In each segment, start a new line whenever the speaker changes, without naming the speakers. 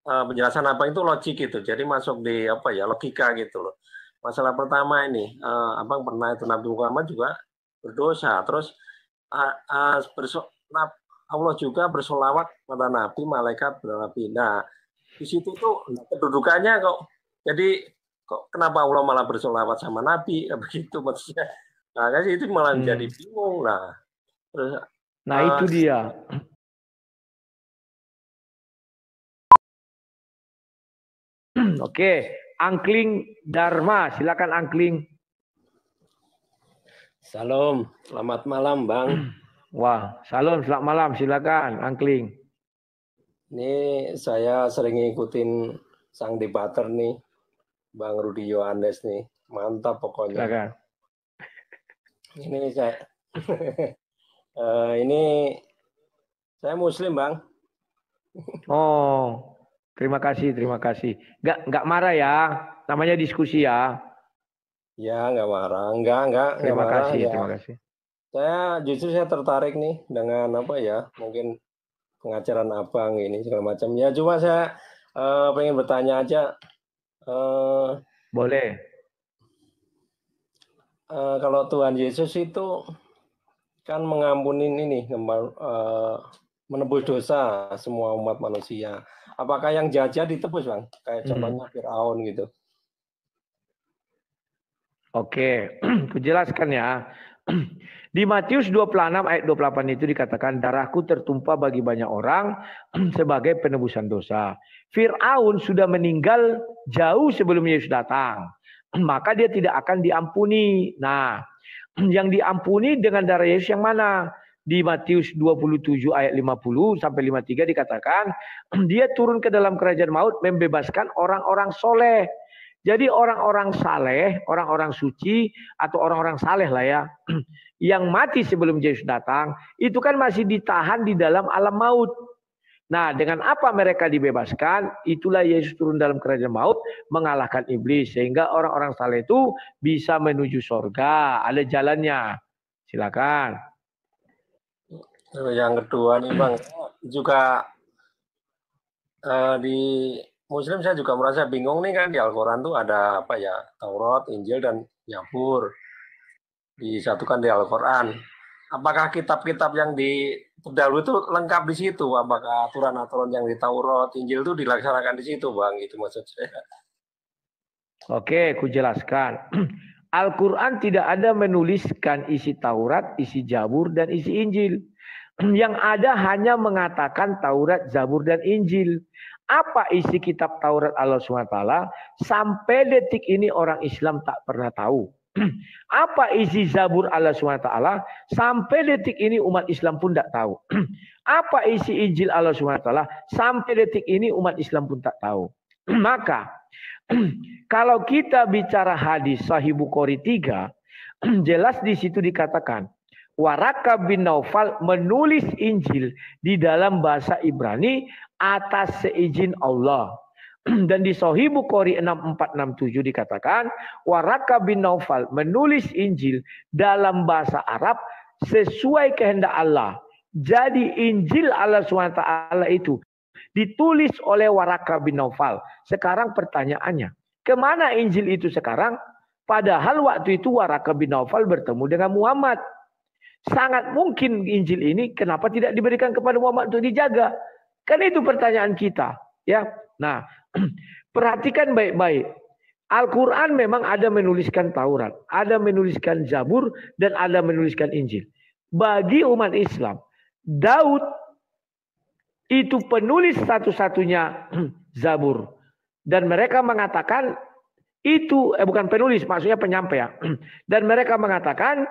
penjelasan abang itu logik gitu. Jadi masuk di apa ya logika gitu loh. Masalah pertama ini, abang pernah itu Nabi Muhammad juga berdosa. Terus uh, uh, berso Allah juga bersolawat pada Nabi, malaikat Nabi. Nah, di situ tuh kedudukannya kok jadi kok kenapa Allah malah bersolawat sama Nabi begitu maksudnya. Nah, kan itu malah jadi
Hmm.
bingung. Nah, terus
Nah, itu dia. Oke, Angkling Dharma, silakan Angkling.
Salam, selamat malam Bang.
Wah, salam, selamat malam, silakan Angkling.
Ini saya sering ngikutin sang debater nih, Bang Rudi Yohanes nih, mantap pokoknya.
Silakan.
Ini saya, ini saya Muslim Bang.
Oh, terima kasih, terima kasih. Nggak marah ya, namanya diskusi ya.
Ya nggak marah, nggak
Terima
marah
kasih,
ya.
terima kasih.
Saya tertarik nih dengan apa ya, mungkin pengajaran abang ini segala macam. Ya cuma saya pengen bertanya aja.
Boleh.
Kalau Tuhan Yesus itu kan mengampuni ini, menebus dosa semua umat manusia. Apakah yang jahat ditebus Bang? Kayak contohnya Firaun gitu.
Oke, kujelaskan ya. Di Matius 26 ayat 28 itu dikatakan darahku tertumpah bagi banyak orang sebagai penebusan dosa. Firaun sudah meninggal jauh sebelum Yesus datang. Maka dia tidak akan diampuni. Nah, yang diampuni dengan darah Yesus yang mana? Di Matius 27 ayat 50 sampai 53 dikatakan dia turun ke dalam kerajaan maut membebaskan orang-orang soleh. Jadi orang-orang saleh, orang-orang suci atau orang-orang saleh lah ya, yang mati sebelum Yesus datang, itu kan masih ditahan di dalam alam maut. Nah, dengan apa mereka dibebaskan? Itulah Yesus turun dalam kerajaan maut, mengalahkan iblis. Sehingga orang-orang saleh itu bisa menuju surga. Ada jalannya. Silakan.
Yang kedua nih Bang, juga di Muslim saya juga merasa bingung nih kan di Al-Quran tuh ada apa ya Taurat, Injil dan Zabur disatukan di Al-Quran. Apakah kitab-kitab yang di terdahulu itu lengkap di situ? Apakah aturan-aturan yang di Taurat, Injil itu dilaksanakan di situ, Bang? Itu maksud saya.
Oke, ku jelaskan. Al-Quran tidak ada menuliskan isi Taurat, isi Zabur, dan isi Injil. Yang ada hanya mengatakan Taurat, Zabur, dan Injil. Apa isi kitab Taurat Allah SWT? Sampai detik ini orang Islam tak pernah tahu. Apa isi Zabur Allah SWT? Sampai detik ini umat Islam pun tak tahu. Apa isi Injil Allah SWT? Sampai detik ini umat Islam pun tak tahu. Maka kalau kita bicara hadis Sahih Bukhari 3, jelas di situ dikatakan Waraka bin Naufal menulis Injil di dalam bahasa Ibrani atas seizin Allah. Dan di Sahih Bukhari 6467 dikatakan Waraka bin Naufal menulis Injil dalam bahasa Arab sesuai kehendak Allah. Jadi Injil Allah SWT itu ditulis oleh Waraka bin Naufal. Sekarang pertanyaannya, kemana Injil itu sekarang? Padahal waktu itu Waraka bin Naufal bertemu dengan Muhammad. Sangat mungkin Injil ini kenapa tidak diberikan kepada Muhammad untuk dijaga? Kan itu pertanyaan kita, ya. Nah, perhatikan baik-baik. Al-Quran memang ada menuliskan Taurat, ada menuliskan Zabur, dan ada menuliskan Injil. Bagi umat Islam, Daud itu penulis satu-satunya Zabur. Dan mereka mengatakan itu, bukan penulis, maksudnya penyampaian. Dan mereka mengatakan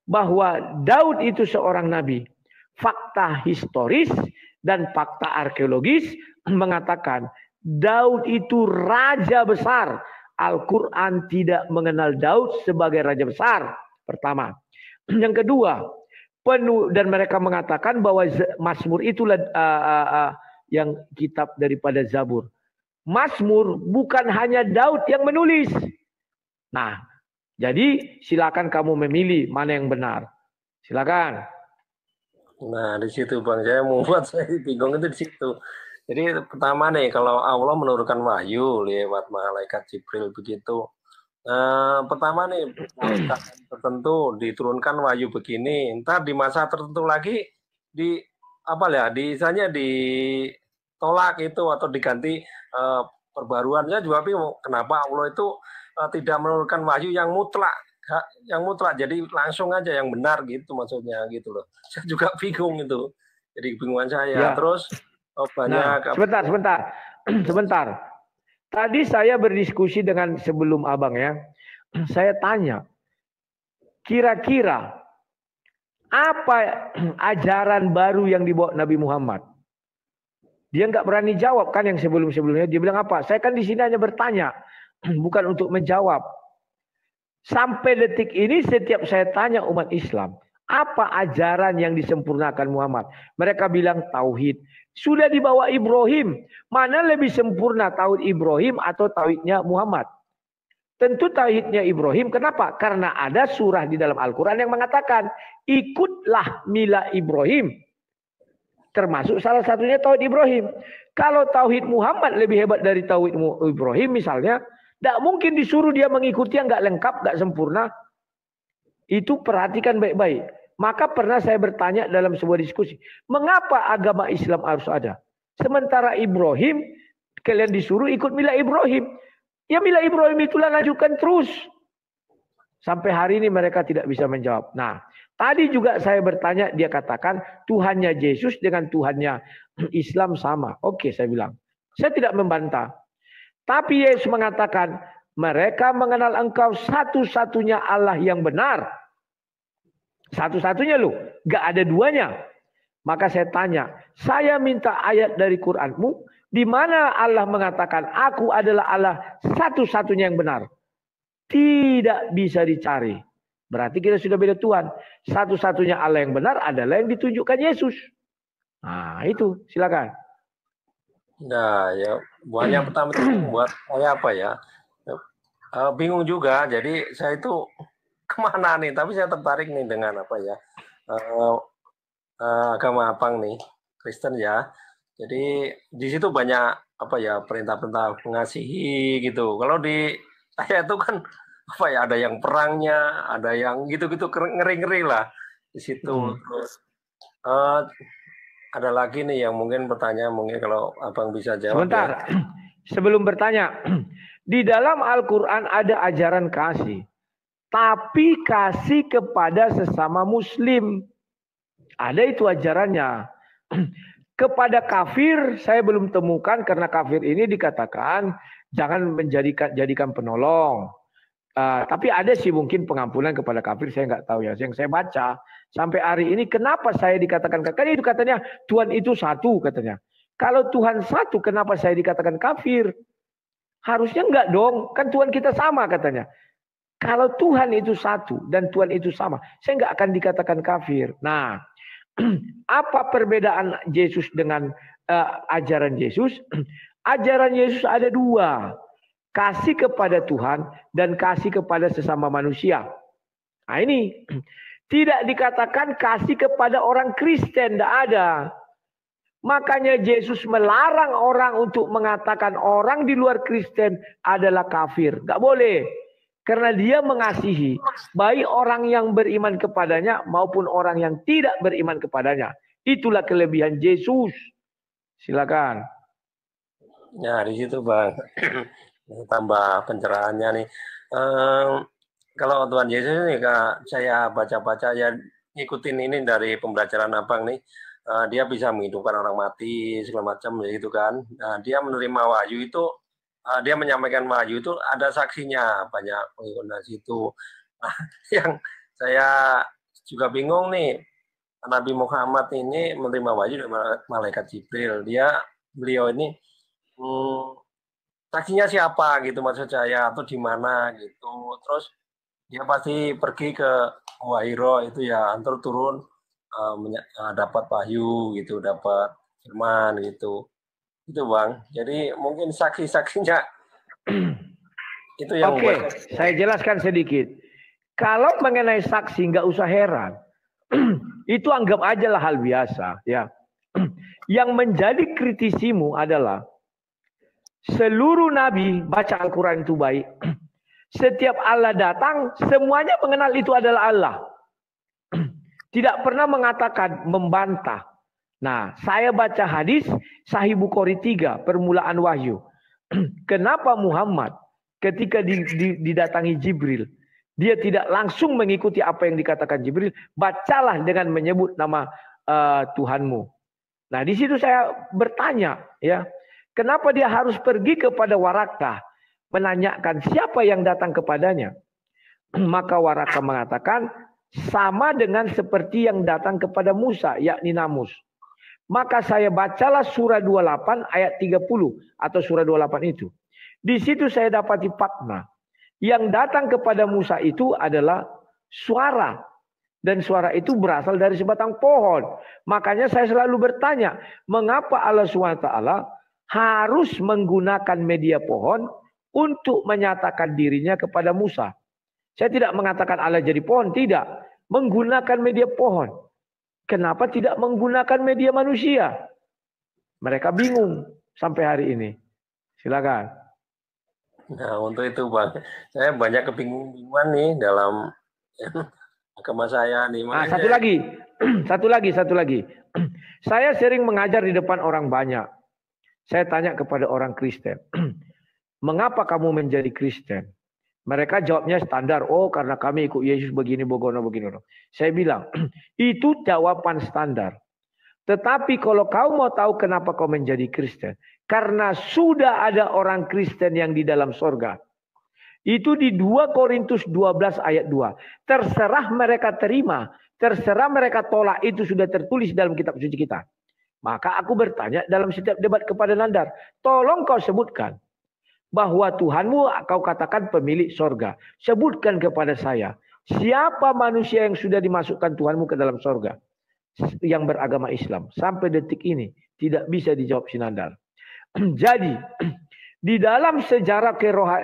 bahwa Daud itu seorang nabi. Fakta historis dan fakta arkeologis mengatakan Daud itu raja besar. Al-Quran tidak mengenal Daud sebagai raja besar. Pertama. Yang kedua, dan mereka mengatakan bahwa Mazmur itulah yang kitab daripada Zabur. Mazmur bukan hanya Daud yang menulis. Nah, jadi silakan kamu memilih mana yang benar. Silakan.
Nah, di situ Bang, saya mau buat saya bingung itu di situ. Jadi pertama nih, kalau Allah menurunkan wahyu lewat malaikat Jibril begitu. Pertama nih, keadaan tertentu diturunkan wahyu begini, ntar di masa tertentu lagi di apa ya, misalnya ditolak itu atau diganti perbaruannya juga bingung. Kenapa Allah itu tidak menurunkan wahyu yang mutlak, jadi langsung aja yang benar gitu maksudnya gitu loh. Saya juga bingung itu. Jadi bingungan saya.
Ya.
Terus banyak.
Nah, sebentar. Tadi saya berdiskusi dengan sebelum abang ya. Saya tanya, kira-kira apa ajaran baru yang dibawa Nabi Muhammad? Dia nggak berani jawab kan yang sebelum-sebelumnya. Dia bilang apa? Saya kan di sini hanya bertanya, bukan untuk menjawab. Sampai detik ini setiap saya tanya umat Islam, apa ajaran yang disempurnakan Muhammad? Mereka bilang tauhid. Sudah dibawa Ibrahim. Mana lebih sempurna tauhid Ibrahim atau tauhidnya Muhammad? Tentu tauhidnya Ibrahim. Kenapa? Karena ada surah di dalam Al-Quran yang mengatakan, ikutlah mila Ibrahim. Termasuk salah satunya tauhid Ibrahim. Kalau tauhid Muhammad lebih hebat dari tauhid Ibrahim misalnya, tidak mungkin disuruh dia mengikuti yang nggak lengkap, nggak sempurna. Itu perhatikan baik-baik. Maka pernah saya bertanya dalam sebuah diskusi, mengapa agama Islam harus ada? Sementara Ibrahim, kalian disuruh ikut mila Ibrahim. Ya mila Ibrahim itulah lanjutkan terus. Sampai hari ini mereka tidak bisa menjawab. Nah, tadi juga saya bertanya, dia katakan Tuhannya Yesus dengan Tuhannya Islam sama. Oke, saya bilang. Saya tidak membantah. Tapi Yesus mengatakan, mereka mengenal engkau satu-satunya Allah yang benar. Satu-satunya loh, gak ada duanya. Maka saya tanya, saya minta ayat dari Quranmu, di mana Allah mengatakan, aku adalah Allah satu-satunya yang benar. Tidak bisa dicari. Berarti kita sudah beda Tuhan. Satu-satunya Allah yang benar adalah yang ditunjukkan Yesus. Nah itu, silakan.
Nah ya, buahnya pertama itu buat saya apa ya? Bingung juga. Jadi saya itu kemana nih? Tapi saya tertarik nih dengan apa ya? Agama abang nih, Kristen ya. Jadi di situ banyak apa ya, perintah-perintah mengasihi gitu. Kalau di saya itu kan apa ya, ada yang perangnya, ada yang gitu-gitu, ngeri-ngeri lah di situ. Terus ada lagi nih yang mungkin bertanya, mungkin kalau abang bisa jawab.
Sebentar, ya. Sebelum bertanya, di dalam Al-Quran ada ajaran kasih, tapi kasih kepada sesama Muslim. Ada itu ajarannya. Kepada kafir saya belum temukan, karena kafir ini dikatakan jangan jadikan penolong. Tapi ada sih mungkin pengampunan kepada kafir, saya nggak tahu ya. Yang saya baca sampai hari ini, kenapa saya dikatakan kafir? Kan itu katanya Tuhan itu satu katanya. Kalau Tuhan satu, kenapa saya dikatakan kafir? Harusnya enggak dong, kan Tuhan kita sama katanya. Kalau Tuhan itu satu dan Tuhan itu sama, saya nggak akan dikatakan kafir. Nah, apa perbedaan Yesus dengan ajaran Yesus? Ajaran Yesus ada dua. Kasih kepada Tuhan dan kasih kepada sesama manusia. Nah ini. Tidak dikatakan kasih kepada orang Kristen. Tidak ada. Makanya Yesus melarang orang untuk mengatakan orang di luar Kristen adalah kafir. Nggak boleh. Karena dia mengasihi baik orang yang beriman kepadanya maupun orang yang tidak beriman kepadanya. Itulah kelebihan Yesus. Silakan.
Ya di situ Bang. Tambah pencerahannya nih. Kalau Tuhan Yesus ini saya baca-baca ya, ngikutin ini dari pembelajaran abang nih. Dia bisa menghidupkan orang mati segala macam ya gitu kan. Dia menerima wahyu itu, dia menyampaikan wahyu itu ada saksinya, banyak pengikut situ. Yang saya juga bingung nih, Nabi Muhammad ini menerima wahyu dari malaikat Jibril. Beliau ini saksinya siapa gitu maksud saya, atau di mana gitu. Terus dia pasti pergi ke Gua Hiro itu ya, antar turun dapat wahyu gitu, dapat firman gitu. Itu Bang. Jadi mungkin saksi-saksinya itu yang
Oke, saya jelaskan sedikit. Kalau mengenai saksi nggak usah heran. Itu anggap aja lah hal biasa ya. Yang menjadi kritisimu adalah seluruh nabi baca Al-Quran itu baik. Setiap Allah datang, semuanya mengenal itu adalah Allah. Tidak pernah mengatakan, membantah. Nah, saya baca hadis Sahih Bukhari 3, permulaan wahyu. Kenapa Muhammad ketika didatangi Jibril, dia tidak langsung mengikuti apa yang dikatakan Jibril, bacalah dengan menyebut nama Tuhanmu. Nah, di situ saya bertanya, ya, kenapa dia harus pergi kepada Warakah menanyakan siapa yang datang kepadanya? Maka Warakah mengatakan sama dengan seperti yang datang kepada Musa, yakni Namus. Maka saya bacalah surah 28 ayat 30 atau surah 28 itu. Di situ saya dapati fakta. Yang datang kepada Musa itu adalah suara. Dan suara itu berasal dari sebatang pohon. Makanya saya selalu bertanya, mengapa Allah SWT harus menggunakan media pohon untuk menyatakan dirinya kepada Musa? Saya tidak mengatakan Allah jadi pohon, tidak. Menggunakan media pohon. Kenapa tidak menggunakan media manusia? Mereka bingung sampai hari ini. Silakan.
Nah, untuk itu Bang, saya banyak kebingungan nih dalam agama saya nih.
Nah, satu lagi. Saya sering mengajar di depan orang banyak. Saya tanya kepada orang Kristen, mengapa kamu menjadi Kristen? Mereka jawabnya standar, oh karena kami ikut Yesus begini, begini. Saya bilang, itu jawaban standar. Tetapi kalau kau mau tahu kenapa kau menjadi Kristen, karena sudah ada orang Kristen yang di dalam sorga. Itu di 2 Korintus 12 ayat 2. Terserah mereka terima, terserah mereka tolak, itu sudah tertulis dalam kitab suci kita. Maka aku bertanya dalam setiap debat kepada Nandar, tolong kau sebutkan bahwa Tuhanmu kau katakan pemilik sorga. Sebutkan kepada saya, siapa manusia yang sudah dimasukkan Tuhanmu ke dalam sorga? Yang beragama Islam. Sampai detik ini tidak bisa dijawab Sinandar. Jadi, di dalam sejarah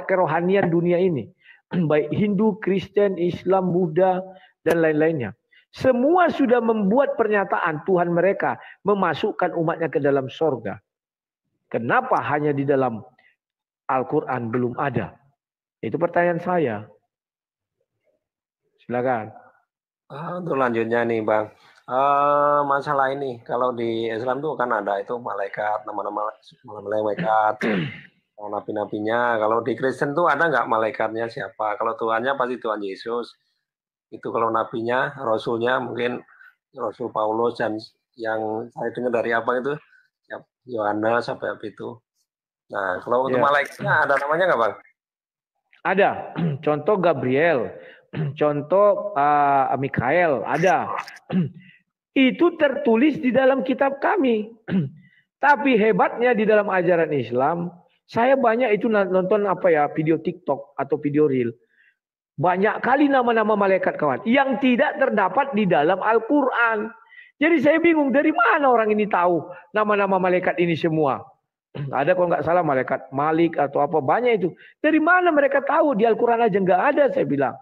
kerohanian dunia ini, baik Hindu, Kristen, Islam, Buddha, dan lain-lainnya, semua sudah membuat pernyataan Tuhan mereka memasukkan umatnya ke dalam sorga. Kenapa hanya di dalam Al-Quran belum ada? Itu pertanyaan saya. Silakan.
Untuk lanjutnya nih Bang, masalah ini kalau di Islam tuh kan ada itu malaikat, nama-nama malaikat, nabi-nabinya. Kalau di Kristen tuh ada nggak malaikatnya siapa? Kalau Tuhannya pasti Tuhan Yesus. Itu kalau nabinya, rasulnya mungkin Rasul Paulus, dan yang saya dengar dari abang itu Yohanes sampai itu. Nah, kalau untuk malaikatnya ada namanya nggak Bang?
Ada. Contoh Gabriel, contoh Mikael, ada. Itu tertulis di dalam kitab kami. Tapi hebatnya di dalam ajaran Islam, saya banyak itu nonton video TikTok atau video reel. Banyak kali nama-nama malaikat kawan yang tidak terdapat di dalam Al-Quran. Jadi saya bingung dari mana orang ini tahu nama-nama malaikat ini semua. Ada kalau nggak salah malaikat Malik atau apa, banyak itu. Dari mana mereka tahu? Di Al-Quran aja nggak ada, saya bilang.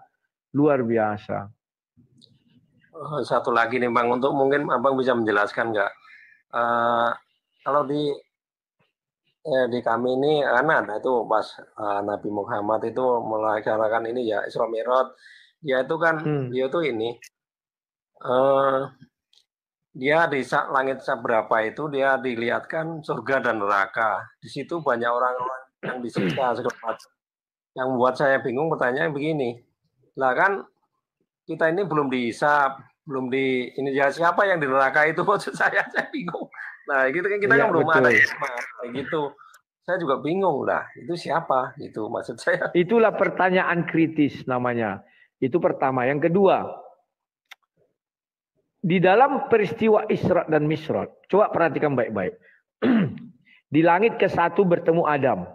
Luar biasa.
Satu lagi nih Bang, untuk mungkin Abang bisa menjelaskan nggak? Kalau di kami ini kan ada itu pas Nabi Muhammad itu melaksanakan ini ya Isra Mi'raj. Dia itu kan dia tuh ini dia di langit seberapa itu dia dilihatkan surga dan neraka. Di situ banyak orang-orang yang disiksa segala macam. Yang membuat saya bingung, pertanyaan begini. Lah kan kita ini belum dihisab, belum di ini ya, siapa yang di neraka itu, maksud saya bingung. Nah, gitu kan kita kan belum ada kayak gitu. Saya juga bingung lah, itu siapa? Itu maksud saya.
Itulah pertanyaan kritis namanya. Itu pertama. Yang kedua, di dalam peristiwa Isra dan Mi'raj, coba perhatikan baik-baik. Di langit ke-1 bertemu Adam.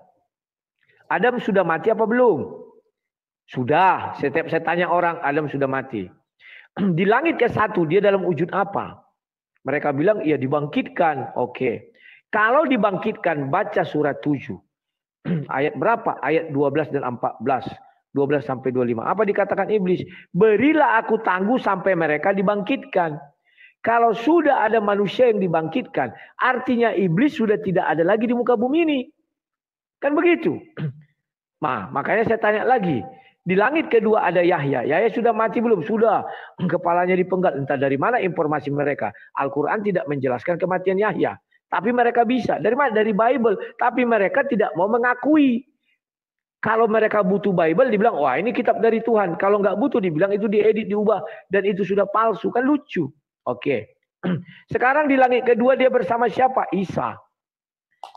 Adam sudah mati apa belum? Sudah. Setiap saya tanya orang, Adam sudah mati. Di langit ke-1 dia dalam wujud apa? Mereka bilang, ya dibangkitkan. Oke. Kalau dibangkitkan, baca surat 7. Ayat berapa? Ayat 12 dan 14. 12 sampai 25. Apa dikatakan iblis? Berilah aku tangguh sampai mereka dibangkitkan. Kalau sudah ada manusia yang dibangkitkan, artinya iblis sudah tidak ada lagi di muka bumi ini. Kan begitu. Nah, makanya saya tanya lagi. Di langit kedua ada Yahya. Yahya sudah mati belum? Sudah. Kepalanya dipenggal. Entah dari mana informasi mereka. Al-Quran tidak menjelaskan kematian Yahya. Tapi mereka bisa. Dari mana? Dari Bible. Tapi mereka tidak mau mengakui. Kalau mereka butuh Bible, dibilang, wah ini kitab dari Tuhan. Kalau nggak butuh, dibilang itu diedit, diubah. Dan itu sudah palsu. Kan lucu. Oke. Sekarang di langit kedua dia bersama siapa? Isa.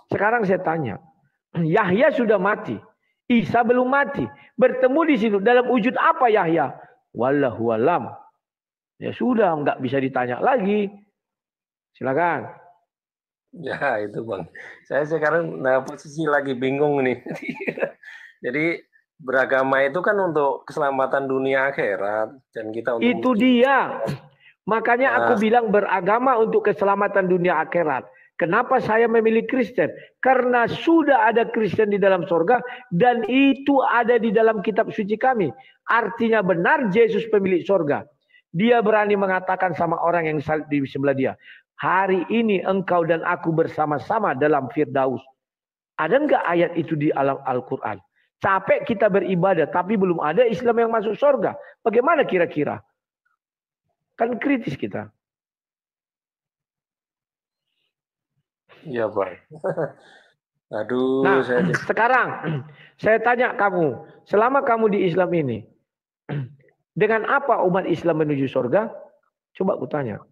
Sekarang saya tanya. Yahya sudah mati. Isa belum mati. Bertemu di situ. Dalam wujud apa Yahya? Wallahu alam. Ya sudah, nggak bisa ditanya lagi. Silakan.
Ya itu Bang. Saya sekarang posisi lagi bingung nih. Jadi beragama itu kan untuk keselamatan dunia akhirat. Dan kita untuk
itu dia. Makanya aku bilang beragama untuk keselamatan dunia akhirat. Kenapa saya memilih Kristen? Karena sudah ada Kristen di dalam sorga dan itu ada di dalam kitab suci kami. Artinya benar Yesus pemilik sorga. Dia berani mengatakan sama orang yang di sebelah dia. Hari ini engkau dan aku bersama-sama dalam Firdaus. Ada enggak ayat itu di alam Al-Quran? Capek kita beribadah tapi belum ada Islam yang masuk sorga. Bagaimana kira-kira? Kan kritis kita.
Iya Bang. Aduh.
Nah, sekarang saya tanya kamu, selama kamu di Islam ini, dengan apa umat Islam menuju surga? Coba aku tanya.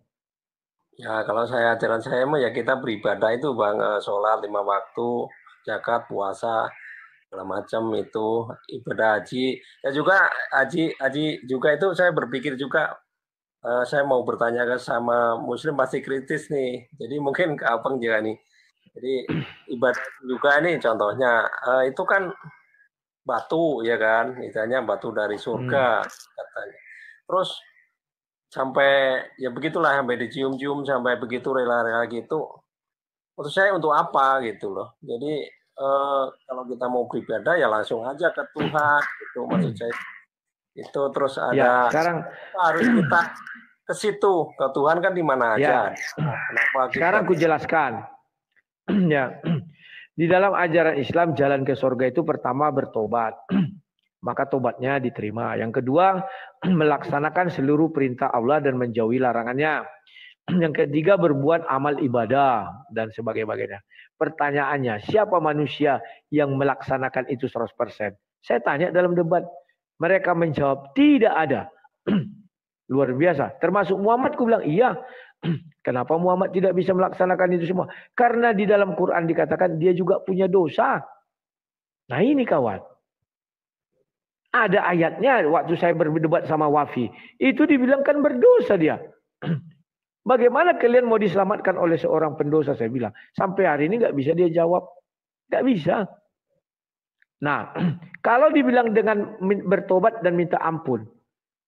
Ya kalau ajaran saya mah ya kita beribadah itu Bang, sholat 5 waktu, zakat, puasa, segala macam itu, ibadah haji. Ya juga haji juga itu saya berpikir juga. Saya mau bertanya ke sama Muslim pasti kritis nih. Jadi mungkin ke Abang juga nih. Jadi ibadah juga nih contohnya. Itu kan batu ya kan. Misalnya batu dari surga katanya. Terus sampai ya begitulah sampai dicium-cium sampai begitu rela-rela gitu. Menurut saya untuk apa gitu loh. Jadi kalau kita mau beribadah ya langsung aja ke Tuhan gitu maksud saya. Itu terus ada
ya, sekarang
harus kita ke situ, ke Tuhan kan di mana aja.
Ya. Kenapa sekarang aku jelaskan. Ya. Di dalam ajaran Islam jalan ke surga itu pertama bertobat. Maka tobatnya diterima. Yang kedua, melaksanakan seluruh perintah Allah dan menjauhi larangannya. Yang ketiga, berbuat amal ibadah dan sebagainya. Pertanyaannya, siapa manusia yang melaksanakan itu 100%? Saya tanya dalam debat. Mereka menjawab, tidak ada. Luar biasa. Termasuk Muhammad, aku bilang, iya. Kenapa Muhammad tidak bisa melaksanakan itu semua? Karena di dalam Quran dikatakan dia juga punya dosa. Nah ini kawan. Ada ayatnya waktu saya berdebat sama Wafi. Itu dibilangkan berdosa dia. Bagaimana kalian mau diselamatkan oleh seorang pendosa? Saya bilang. Sampai hari ini nggak bisa dia jawab. Nggak bisa. Nah, kalau dibilang dengan bertobat dan minta ampun.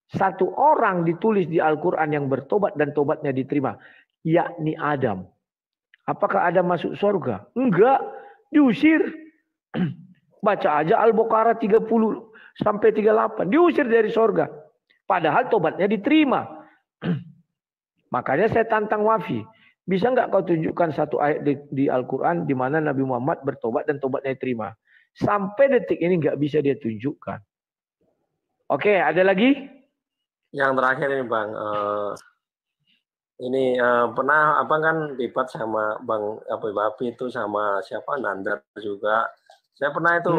Satu orang ditulis di Al-Quran yang bertobat dan tobatnya diterima. Yakni Adam. Apakah Adam masuk surga? Enggak. Diusir. Baca aja Al-Baqarah 30 sampai 38. Diusir dari surga. Padahal tobatnya diterima. Makanya saya tantang Wafi. Bisa enggak kau tunjukkan satu ayat di Al-Quran di mana Nabi Muhammad bertobat dan tobatnya diterima? Sampai detik ini enggak bisa dia tunjukkan. Oke, ada lagi?
Yang terakhir ini Bang, ini pernah Abang kan debat sama Bang Wafi itu sama siapa Nandar juga. Saya pernah itu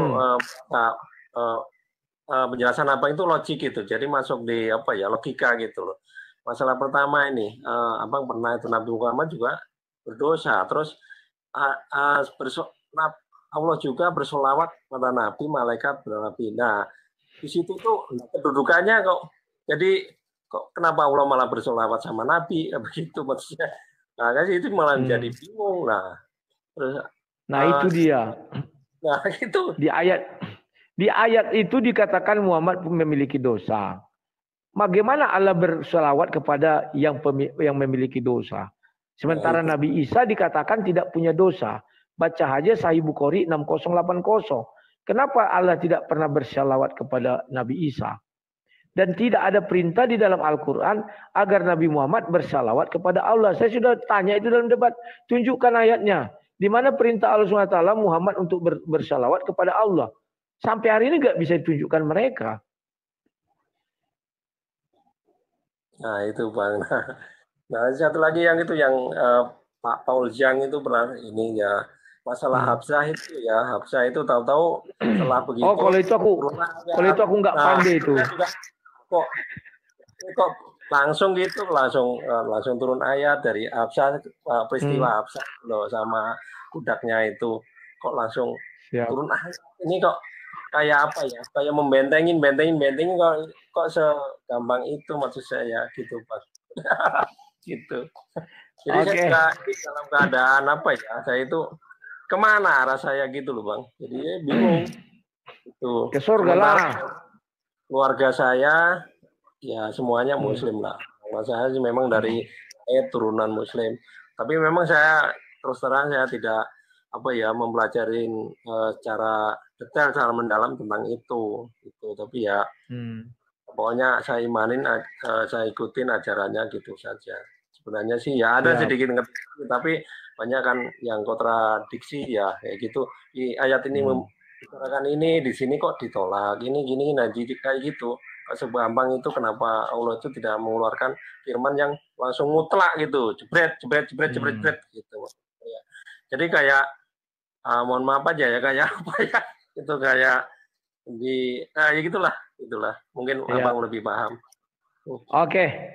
penjelasan Abang itu logik gitu. Jadi masuk di logika gitu loh. Masalah pertama ini, Abang pernah itu Nabi Muhammad juga berdosa. Terus Allah juga bersolawat pada Nabi, malaikat bernabi. Nah, di situ tuh kedudukannya kok. Jadi kok kenapa Allah malah bersolawat sama Nabi begitu maksudnya? Nah, kan itu malah jadi bingung. Nah,
itu dia.
Nah, itu
di ayat itu dikatakan Muhammad memiliki dosa. Bagaimana Allah bersolawat kepada yang memiliki dosa? Sementara Nabi Isa dikatakan tidak punya dosa. Baca aja Sahih Bukhari 6080. Kenapa Allah tidak pernah bersolawat kepada Nabi Isa? Dan tidak ada perintah di dalam Al-Quran agar Nabi Muhammad bersalawat kepada Allah. Saya sudah tanya itu dalam debat. Tunjukkan ayatnya. Di mana perintah Allah SWT Muhammad untuk bersalawat kepada Allah. Sampai hari ini nggak bisa ditunjukkan mereka.
Nah itu Bang. Nah satu lagi yang itu yang Pak Paul Zhang itu pernah ini ya. Masalah Habsah itu ya. Habsah itu tahu-tahu setelah begitu.
Oh kalau itu aku nggak pandai itu.
Kok langsung gitu langsung turun ayat dari Habsah, peristiwa Habsah loh sama budaknya itu kok langsung turun ayat. Ini kok kayak apa ya, kayak bentengin kok segampang itu maksud saya gitu Pak. Gitu. Jadi saya dalam keadaan apa ya, saya itu kemana arah saya gitu loh Bang, jadi bingung itu.
Ke surga lah.
Keluarga saya ya semuanya Muslim lah. Saya sih memang dari turunan Muslim. Tapi memang saya terus terang saya tidak mempelajari secara detail, secara mendalam tentang itu. Gitu. Tapi ya pokoknya saya imanin, saya ikutin ajarannya gitu saja. Sebenarnya sih ya ada sedikit ngerti, tapi banyak kan yang kontradiksi ya kayak gitu. Di ayat ini membicarakan ini, di sini kok ditolak, ini gini, nah jadi kayak gitu. Segampang itu kenapa Allah itu tidak mengeluarkan firman yang langsung mutlak gitu, jebret gitu. Ya. Jadi kayak mohon maaf aja ya kayak apa ya itu kayak ya gitulah. Mungkin Abang lebih paham.
Oke.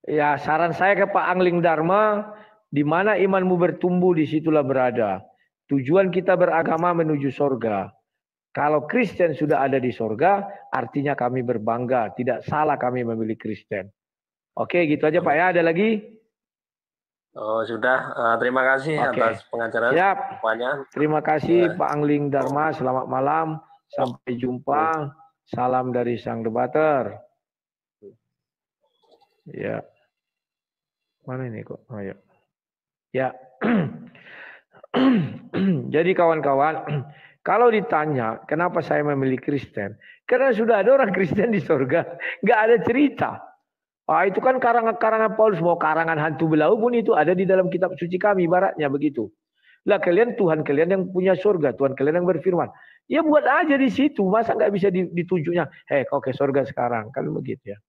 Ya saran saya ke Pak Angling Dharma, di mana imanmu bertumbuh disitulah berada. Tujuan kita beragama menuju surga. Kalau Kristen sudah ada di surga, artinya kami berbangga. Tidak salah kami memilih Kristen. Oke, gitu aja Pak ya. Ada lagi?
Oh sudah. Terima kasih atas pengajaran.
Siap. Terima kasih Pak Angling Dharma. Selamat malam. Sampai jumpa. Salam dari Sang Debater. Ya. Mana ini kok? Oh ya. Ya. Jadi kawan-kawan, kalau ditanya kenapa saya memilih Kristen, karena sudah ada orang Kristen di surga, nggak ada cerita. Itu kan karangan Paulus, mau karangan hantu belau pun itu ada di dalam kitab suci kami, ibaratnya begitu. Lah kalian Tuhan kalian yang punya surga, Tuhan kalian yang berfirman, ya buat aja di situ, masa nggak bisa ditunjuknya? Kau ke surga sekarang, kan begitu ya.